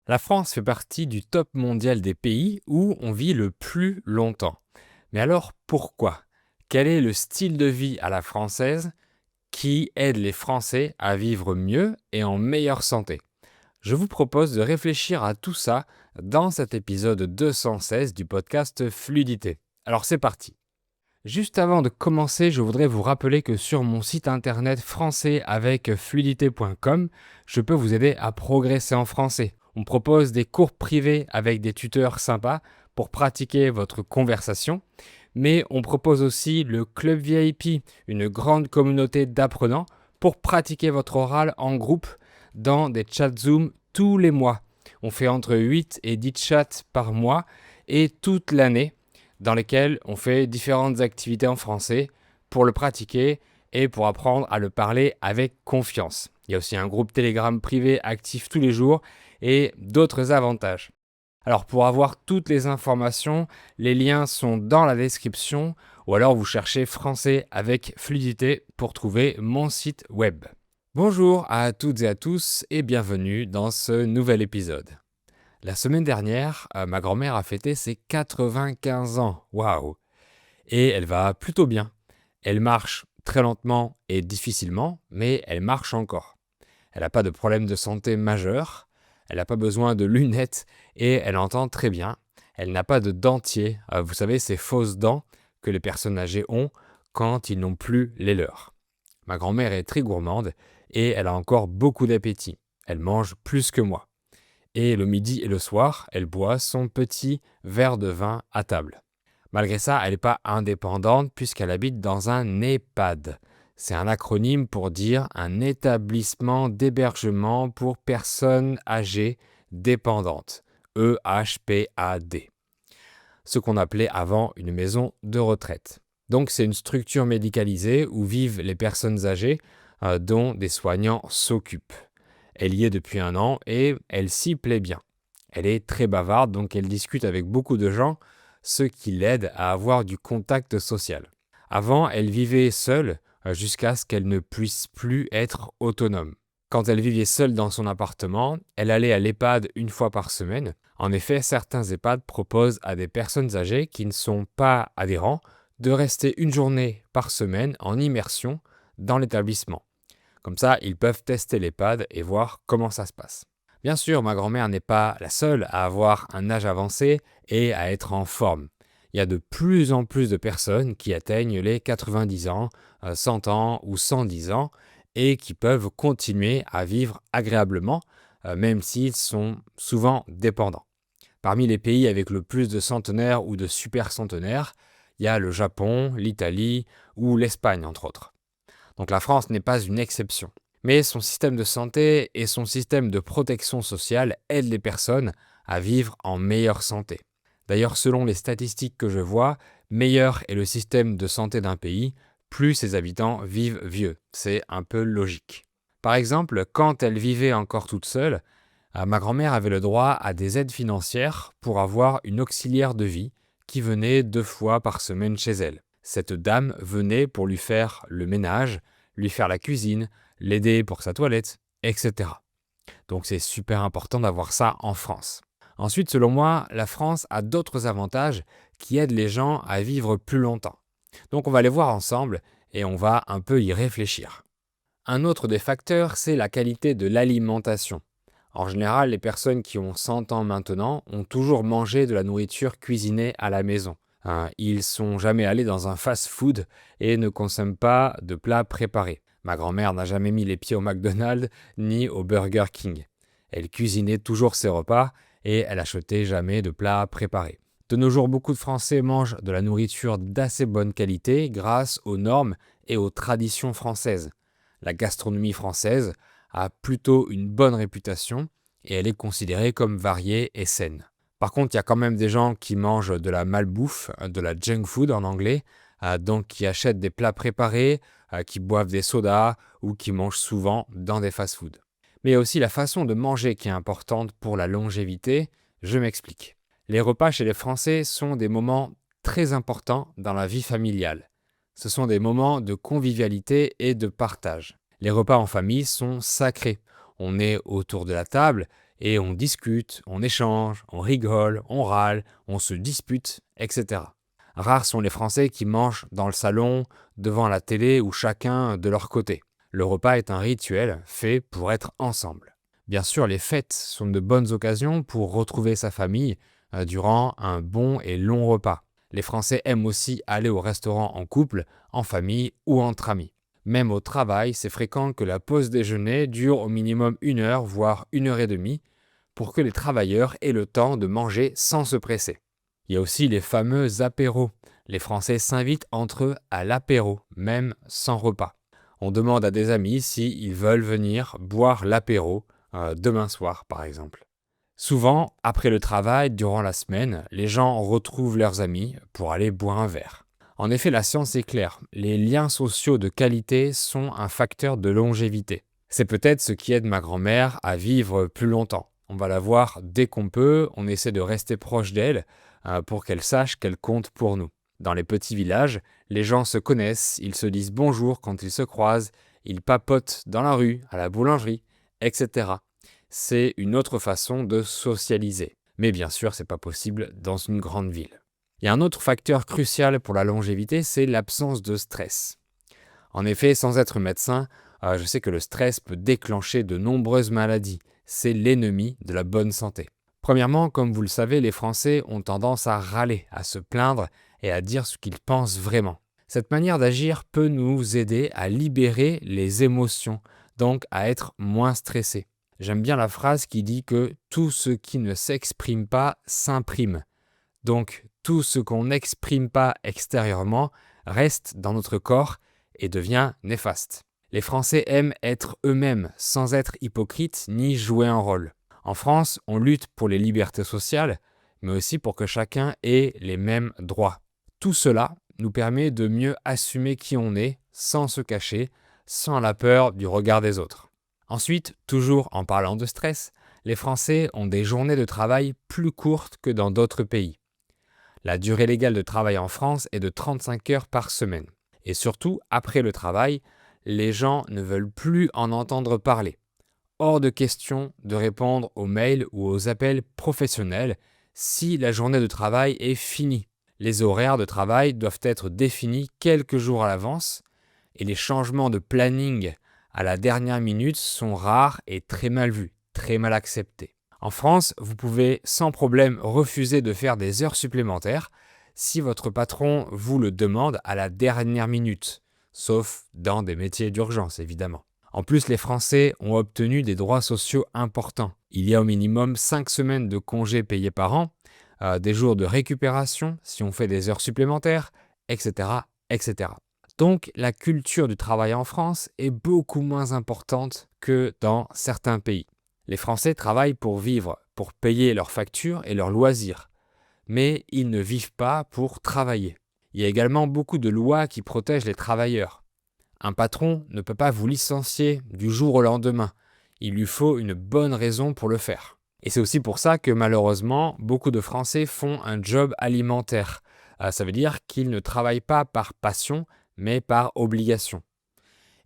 La France fait partie du top mondial des pays où on vit le plus longtemps. Mais alors pourquoi? Quel est le style de vie à la française qui aide les Français à vivre mieux et en meilleure santé? Je vous propose de réfléchir à tout ça dans cet épisode 216 du podcast Fluidité. Alors c'est parti. Juste avant de commencer, je voudrais vous rappeler que sur mon site internet français avec fluidité.com, je peux vous aider à progresser en français. On propose des cours privés avec des tuteurs sympas pour pratiquer votre conversation, mais on propose aussi le Club VIP, une grande communauté d'apprenants pour pratiquer votre oral en groupe dans des chats Zoom tous les mois. On fait entre 8 et 10 chats par mois et toute l'année, dans lesquels on fait différentes activités en français pour le pratiquer et pour apprendre à le parler avec confiance. Il y a aussi un groupe Telegram privé actif tous les jours et d'autres avantages. Alors pour avoir toutes les informations, les liens sont dans la description ou alors vous cherchez français avec fluidité pour trouver mon site web. Bonjour à toutes et à tous et bienvenue dans ce nouvel épisode. La semaine dernière, ma grand-mère a fêté ses 95 ans. Waouh! Et elle va plutôt bien. Elle marche très lentement et difficilement, mais elle marche encore. Elle n'a pas de problème de santé majeur, elle n'a pas besoin de lunettes et elle entend très bien. Elle n'a pas de dentier, vous savez, ces fausses dents que les personnes âgées ont quand ils n'ont plus les leurs. Ma grand-mère est très gourmande et elle a encore beaucoup d'appétit. Elle mange plus que moi. Et le midi et le soir, elle boit son petit verre de vin à table. Malgré ça, elle n'est pas indépendante puisqu'elle habite dans un EHPAD. C'est un acronyme pour dire un établissement d'hébergement pour personnes âgées dépendantes. EHPAD. Ce qu'on appelait avant une maison de retraite. Donc c'est une structure médicalisée où vivent les personnes âgées dont des soignants s'occupent. Elle y est depuis 1 an et elle s'y plaît bien. Elle est très bavarde, donc elle discute avec beaucoup de gens, ce qui l'aide à avoir du contact social. Avant, elle vivait seule jusqu'à ce qu'elle ne puisse plus être autonome. Quand elle vivait seule dans son appartement, elle allait à l'EHPAD une fois par semaine. En effet, certains EHPAD proposent à des personnes âgées qui ne sont pas adhérents de rester une journée par semaine en immersion dans l'établissement. Comme ça, ils peuvent tester l'EHPAD et voir comment ça se passe. Bien sûr, ma grand-mère n'est pas la seule à avoir un âge avancé et à être en forme. Il y a de plus en plus de personnes qui atteignent les 90 ans, 100 ans ou 110 ans et qui peuvent continuer à vivre agréablement, même s'ils sont souvent dépendants. Parmi les pays avec le plus de centenaires ou de super centenaires, il y a le Japon, l'Italie ou l'Espagne entre autres. Donc la France n'est pas une exception. Mais son système de santé et son système de protection sociale aident les personnes à vivre en meilleure santé. D'ailleurs, selon les statistiques que je vois, meilleur est le système de santé d'un pays, plus ses habitants vivent vieux. C'est un peu logique. Par exemple, quand elle vivait encore toute seule, ma grand-mère avait le droit à des aides financières pour avoir une auxiliaire de vie qui venait 2 fois par semaine chez elle. Cette dame venait pour lui faire le ménage, lui faire la cuisine, l'aider pour sa toilette, etc. Donc c'est super important d'avoir ça en France. Ensuite, selon moi, la France a d'autres avantages qui aident les gens à vivre plus longtemps. Donc on va les voir ensemble et on va un peu y réfléchir. Un autre des facteurs, c'est la qualité de l'alimentation. En général, les personnes qui ont 100 ans maintenant ont toujours mangé de la nourriture cuisinée à la maison. Ils ne sont jamais allés dans un fast-food et ne consomment pas de plats préparés. Ma grand-mère n'a jamais mis les pieds au McDonald's ni au Burger King. Elle cuisinait toujours ses repas et elle achetait jamais de plats préparés. De nos jours, beaucoup de Français mangent de la nourriture d'assez bonne qualité grâce aux normes et aux traditions françaises. La gastronomie française a plutôt une bonne réputation et elle est considérée comme variée et saine. Par contre, il y a quand même des gens qui mangent de la malbouffe, de la junk food en anglais, donc qui achètent des plats préparés, qui boivent des sodas ou qui mangent souvent dans des fast-foods. Mais il y a aussi la façon de manger qui est importante pour la longévité. Je m'explique. Les repas chez les Français sont des moments très importants dans la vie familiale. Ce sont des moments de convivialité et de partage. Les repas en famille sont sacrés. On est autour de la table Et on discute, on échange, on rigole, on râle, on se dispute, etc. Rares sont les Français qui mangent dans le salon, devant la télé ou chacun de leur côté. Le repas est un rituel fait pour être ensemble. Bien sûr, les fêtes sont de bonnes occasions pour retrouver sa famille durant un bon et long repas. Les Français aiment aussi aller au restaurant en couple, en famille ou entre amis. Même au travail, c'est fréquent que la pause déjeuner dure au minimum 1 heure, voire 1 heure et demie, pour que les travailleurs aient le temps de manger sans se presser. Il y a aussi les fameux apéros. Les Français s'invitent entre eux à l'apéro, même sans repas. On demande à des amis s'ils veulent venir boire l'apéro demain soir, par exemple. Souvent, après le travail, durant la semaine, les gens retrouvent leurs amis pour aller boire un verre. En effet, la science est claire. Les liens sociaux de qualité sont un facteur de longévité. C'est peut-être ce qui aide ma grand-mère à vivre plus longtemps. On va la voir dès qu'on peut, on essaie de rester proche d'elle pour qu'elle sache qu'elle compte pour nous. Dans les petits villages, les gens se connaissent, ils se disent bonjour quand ils se croisent, ils papotent dans la rue, à la boulangerie, etc. C'est une autre façon de socialiser. Mais bien sûr, c'est pas possible dans une grande ville. Il y a un autre facteur crucial pour la longévité, c'est l'absence de stress. En effet, sans être médecin, je sais que le stress peut déclencher de nombreuses maladies. C'est l'ennemi de la bonne santé. Premièrement, comme vous le savez, les Français ont tendance à râler, à se plaindre et à dire ce qu'ils pensent vraiment. Cette manière d'agir peut nous aider à libérer les émotions, donc à être moins stressés. J'aime bien la phrase qui dit que tout ce qui ne s'exprime pas s'imprime. Donc tout ce qu'on n'exprime pas extérieurement reste dans notre corps et devient néfaste. Les Français aiment être eux-mêmes sans être hypocrites ni jouer un rôle. En France, on lutte pour les libertés sociales, mais aussi pour que chacun ait les mêmes droits. Tout cela nous permet de mieux assumer qui on est, sans se cacher, sans la peur du regard des autres. Ensuite, toujours en parlant de stress, les Français ont des journées de travail plus courtes que dans d'autres pays. La durée légale de travail en France est de 35 heures par semaine. Et surtout, après le travail, les gens ne veulent plus en entendre parler. Hors de question de répondre aux mails ou aux appels professionnels si la journée de travail est finie. Les horaires de travail doivent être définis quelques jours à l'avance et les changements de planning à la dernière minute sont rares et très mal vus, très mal acceptés. En France, vous pouvez sans problème refuser de faire des heures supplémentaires si votre patron vous le demande à la dernière minute, sauf dans des métiers d'urgence évidemment. En plus, les Français ont obtenu des droits sociaux importants. Il y a au minimum 5 semaines de congés payés par an, des jours de récupération si on fait des heures supplémentaires, etc., etc. Donc, la culture du travail en France est beaucoup moins importante que dans certains pays. Les Français travaillent pour vivre, pour payer leurs factures et leurs loisirs. Mais ils ne vivent pas pour travailler. Il y a également beaucoup de lois qui protègent les travailleurs. Un patron ne peut pas vous licencier du jour au lendemain. Il lui faut une bonne raison pour le faire. Et c'est aussi pour ça que malheureusement, beaucoup de Français font un job alimentaire. Ça veut dire qu'ils ne travaillent pas par passion, mais par obligation.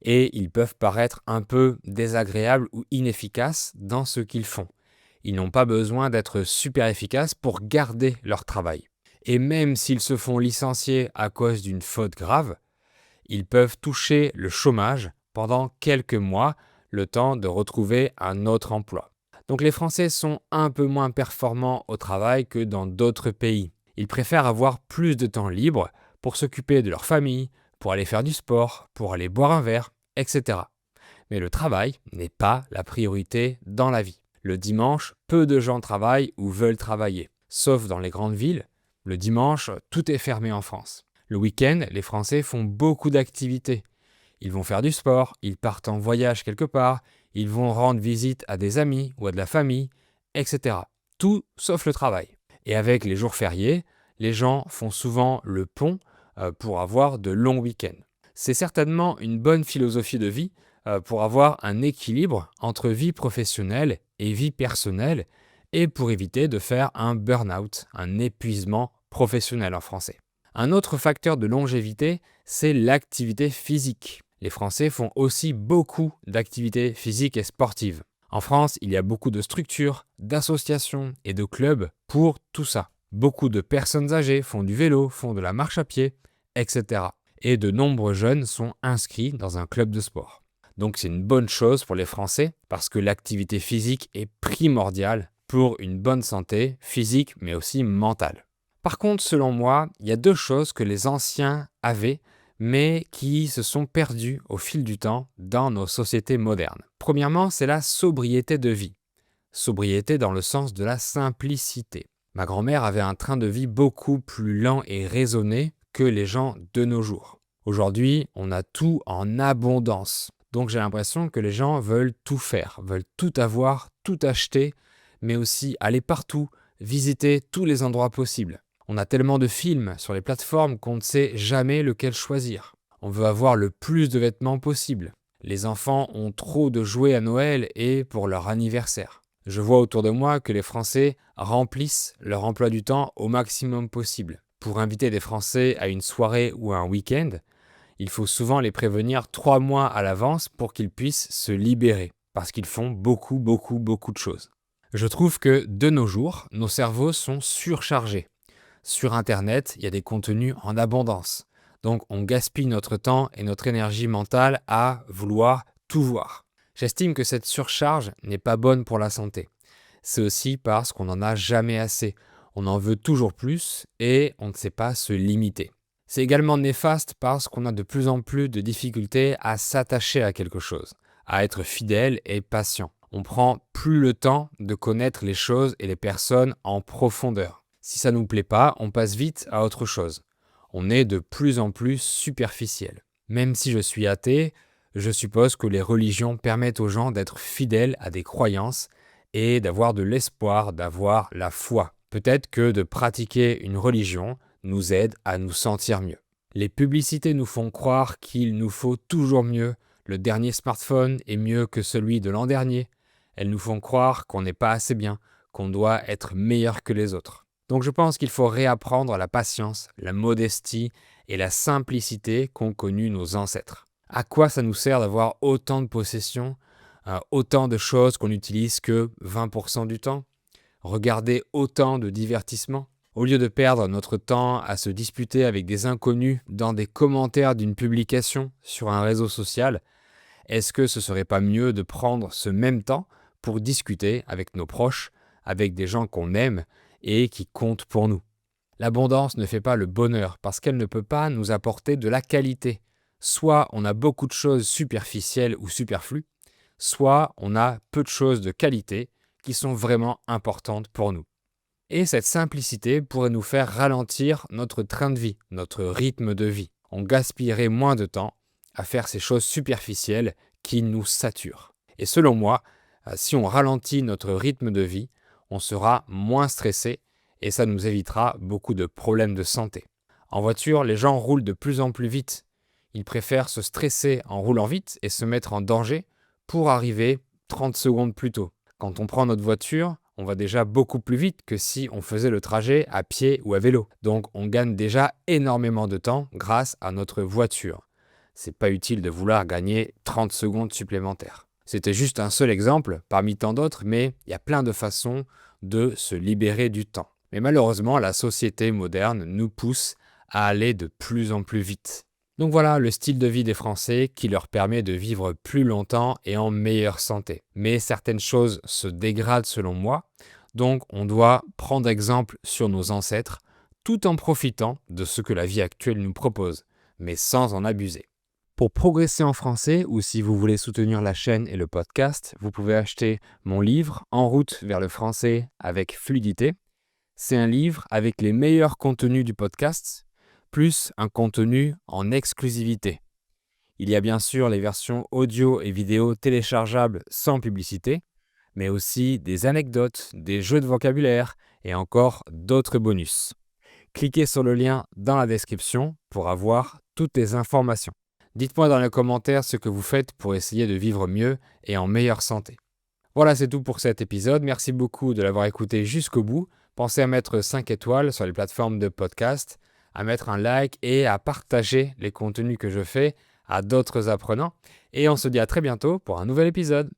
Et ils peuvent paraître un peu désagréables ou inefficaces dans ce qu'ils font. Ils n'ont pas besoin d'être super efficaces pour garder leur travail. Et même s'ils se font licencier à cause d'une faute grave, ils peuvent toucher le chômage pendant quelques mois, le temps de retrouver un autre emploi. Donc les Français sont un peu moins performants au travail que dans d'autres pays. Ils préfèrent avoir plus de temps libre pour s'occuper de leur famille, pour aller faire du sport, pour aller boire un verre, etc. Mais le travail n'est pas la priorité dans la vie. Le dimanche, peu de gens travaillent ou veulent travailler. Sauf dans les grandes villes, le dimanche, tout est fermé en France. Le week-end, les Français font beaucoup d'activités. Ils vont faire du sport, ils partent en voyage quelque part, ils vont rendre visite à des amis ou à de la famille, etc. Tout sauf le travail. Et avec les jours fériés, les gens font souvent le pont pour avoir de longs week-ends. C'est certainement une bonne philosophie de vie pour avoir un équilibre entre vie professionnelle et vie personnelle et pour éviter de faire un burn-out, un épuisement professionnel en français. Un autre facteur de longévité, c'est l'activité physique. Les Français font aussi beaucoup d'activités physiques et sportives. En France, il y a beaucoup de structures, d'associations et de clubs pour tout ça. Beaucoup de personnes âgées font du vélo, font de la marche à pied, etc. Et de nombreux jeunes sont inscrits dans un club de sport. Donc c'est une bonne chose pour les Français parce que l'activité physique est primordiale pour une bonne santé physique mais aussi mentale. Par contre, selon moi, il y a 2 choses que les anciens avaient mais qui se sont perdues au fil du temps dans nos sociétés modernes. Premièrement, c'est la sobriété de vie. Sobriété dans le sens de la simplicité. Ma grand-mère avait un train de vie beaucoup plus lent et raisonné que les gens de nos jours. Aujourd'hui, on a tout en abondance. Donc j'ai l'impression que les gens veulent tout faire, veulent tout avoir, tout acheter, mais aussi aller partout, visiter tous les endroits possibles. On a tellement de films sur les plateformes qu'on ne sait jamais lequel choisir. On veut avoir le plus de vêtements possible. Les enfants ont trop de jouets à Noël et pour leur anniversaire. Je vois autour de moi que les Français remplissent leur emploi du temps au maximum possible. Pour inviter des Français à une soirée ou à un week-end, il faut souvent les prévenir 3 mois à l'avance pour qu'ils puissent se libérer, parce qu'ils font beaucoup de choses. Je trouve que de nos jours, nos cerveaux sont surchargés. Sur Internet, il y a des contenus en abondance. Donc on gaspille notre temps et notre énergie mentale à vouloir tout voir. J'estime que cette surcharge n'est pas bonne pour la santé. C'est aussi parce qu'on n'en a jamais assez. On en veut toujours plus et on ne sait pas se limiter. C'est également néfaste parce qu'on a de plus en plus de difficultés à s'attacher à quelque chose, à être fidèle et patient. On prend plus le temps de connaître les choses et les personnes en profondeur. Si ça ne nous plaît pas, on passe vite à autre chose. On est de plus en plus superficiel. Même si je suis athée, je suppose que les religions permettent aux gens d'être fidèles à des croyances et d'avoir de l'espoir, d'avoir la foi. Peut-être que de pratiquer une religion nous aide à nous sentir mieux. Les publicités nous font croire qu'il nous faut toujours mieux. Le dernier smartphone est mieux que celui de l'an dernier. Elles nous font croire qu'on n'est pas assez bien, qu'on doit être meilleur que les autres. Donc je pense qu'il faut réapprendre la patience, la modestie et la simplicité qu'ont connu nos ancêtres. À quoi ça nous sert d'avoir autant de possessions, autant de choses qu'on n'utilise que 20% du temps? Regarder autant de divertissements? Au lieu de perdre notre temps à se disputer avec des inconnus dans des commentaires d'une publication sur un réseau social, est-ce que ce serait pas mieux de prendre ce même temps pour discuter avec nos proches, avec des gens qu'on aime et qui comptent pour nous? L'abondance ne fait pas le bonheur parce qu'elle ne peut pas nous apporter de la qualité. Soit on a beaucoup de choses superficielles ou superflues, soit on a peu de choses de qualité qui sont vraiment importantes pour nous. Et cette simplicité pourrait nous faire ralentir notre train de vie, notre rythme de vie. On gaspillerait moins de temps à faire ces choses superficielles qui nous saturent. Et selon moi, si on ralentit notre rythme de vie, on sera moins stressé et ça nous évitera beaucoup de problèmes de santé. En voiture, les gens roulent de plus en plus vite. Ils préfèrent se stresser en roulant vite et se mettre en danger pour arriver 30 secondes plus tôt. Quand on prend notre voiture, on va déjà beaucoup plus vite que si on faisait le trajet à pied ou à vélo. Donc on gagne déjà énormément de temps grâce à notre voiture. C'est pas utile de vouloir gagner 30 secondes supplémentaires. C'était juste un seul exemple parmi tant d'autres, mais il y a plein de façons de se libérer du temps. Mais malheureusement, la société moderne nous pousse à aller de plus en plus vite. Donc voilà le style de vie des Français qui leur permet de vivre plus longtemps et en meilleure santé. Mais certaines choses se dégradent selon moi, donc on doit prendre exemple sur nos ancêtres tout en profitant de ce que la vie actuelle nous propose, mais sans en abuser. Pour progresser en français ou si vous voulez soutenir la chaîne et le podcast, vous pouvez acheter mon livre En route vers le français avec fluidité. C'est un livre avec les meilleurs contenus du podcast, plus un contenu en exclusivité. Il y a bien sûr les versions audio et vidéo téléchargeables sans publicité, mais aussi des anecdotes, des jeux de vocabulaire et encore d'autres bonus. Cliquez sur le lien dans la description pour avoir toutes les informations. Dites-moi dans les commentaires ce que vous faites pour essayer de vivre mieux et en meilleure santé. Voilà, c'est tout pour cet épisode. Merci beaucoup de l'avoir écouté jusqu'au bout. Pensez à mettre 5 étoiles sur les plateformes de podcast, à mettre un like et à partager les contenus que je fais à d'autres apprenants. Et on se dit à très bientôt pour un nouvel épisode.